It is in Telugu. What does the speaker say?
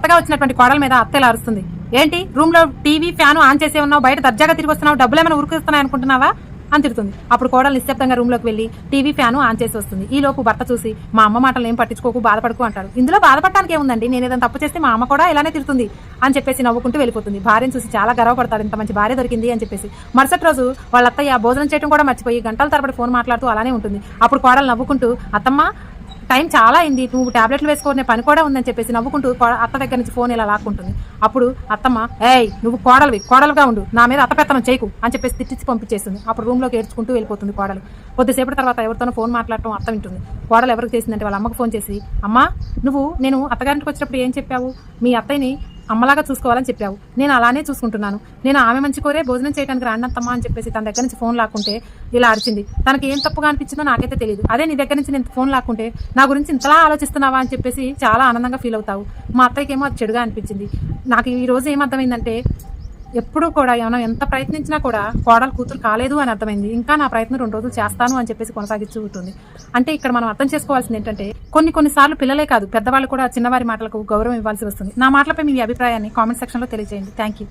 కొత్తగా వచ్చినటువంటి కోడల మీద అత్త ఇలా అరుస్తుంది. ఏంటి రూమ్ లో టీవీ ఫ్యాన్ ఆన్ చేసే ఉన్నావు, బయట దర్జాగా తిరిగి వస్తున్నావు, డబ్బులు ఏమైనా ఉరికిస్తున్నాయి అనుకుంటున్నావా అని తిడుతుంది. అప్పుడు కోడలు నిశ్శబ్దంగా రూమ్ లోకి వెళ్లి టీవీ ఫ్యాన్ ఆన్ చేసి వస్తుంది. ఈ లోపు భర్త చూసి మా అమ్మ మాటలు ఏం పట్టించుకోకు, బాధపడుకు అంటాడు. ఇందులో బాధపడటానికి ఏముందండి, నేను ఏదైనా తప్పు చేస్తే మా అమ్మ కూడా ఇలానే తిడుతుంది అని చెప్పేసి నవ్వుకుంటూ వెళ్ళిపోతుంది. భార్యను చూసి చాలా గర్వపడతాడు, ఇంత మంచి భార్య దొరికింది అని చెప్పేసి. మరుసటి రోజు వాళ్ళ అత్తయ్య భోజనం చేయడం కూడా మర్చిపోయి గంటల తరబడి ఫోన్ మాట్లాడుతూ అలానే ఉంటుంది. అప్పుడు కోడలు నవ్వుకుంటూ అత్తమ్మ టైం చాలా అయింది, నువ్వు టాబ్లెట్లు వేసుకోనే పని కూడా ఉందని చెప్పేసి నవ్వుకుంటూ అత్త దగ్గర నుంచి ఫోన్ ఇలా లాక్కుంటుంది. అప్పుడు అత్తమ్మ ఏయ్ నువ్వు కోడలుగా ఉండు, నా మీద అత్తపెత్తనం చేయకు అని చెప్పేసి తిట్టించి పంపించేస్తుంది. అప్పుడు రూమ్ లోకి ఏడ్చుకుంటూ వెళ్ళిపోతుంది కోడలు. కొద్దిసేపటి తర్వాత ఎవరితోనో ఫోన్ మాట్లాడటం అత్త వింటుంది. కోడలు ఎవరికి చేసిందంటే వాళ్ళ అమ్మకు ఫోన్ చేసి, అమ్మా నేను అత్తగారింటికి వచ్చినప్పుడు ఏం చెప్పావు, మీ అత్తయ్యని అమ్మలాగా చూసుకోవాలని చెప్పావు, నేను అలానే చూసుకుంటున్నాను, నేను ఆమె మంచి కోరే భోజనం చేయడానికి రాండత్తమ్మా అని చెప్పేసి తన దగ్గర నుంచి ఫోన్ లాక్కుంటే ఇలా అరిచింది. తనకి ఏం తప్పుగా అనిపించిందో నాకైతే తెలియదు. అదే నీ దగ్గర నుంచి నేను ఫోన్ లాక్కుంటే నా గురించి ఇంతలా ఆలోచిస్తున్నావా అని చెప్పేసి చాలా ఆనందంగా ఫీల్ అవుతావు. మా అత్తయ్యకేమో అది చెడుగా అనిపించింది. నాకు ఈ రోజు ఏమర్థమైందంటే ఎప్పుడు కూడా మనం ఎంత ప్రయత్నించినా కూడా కోడలు కూతురు కాలేదు అని అర్థమైంది. ఇంకా నా ప్రయత్నం 2 రోజులు చేస్తాను అని చెప్పేసి కొనసాగిస్తూ ఉంటుంది. అంటే ఇక్కడ మనం అర్థం చేసుకోవాల్సింది ఏంటంటే కొన్నిసార్లు పిల్లలే కాదు పెద్దవాళ్ళు కూడా చిన్నవారి మాటలకు గౌరవం ఇవ్వాల్సి వస్తుంది. నా మాటలపై మీ అభిప్రాయాన్ని కామెంట్ సెక్షన్లో తెలియజేయండి. Thank you.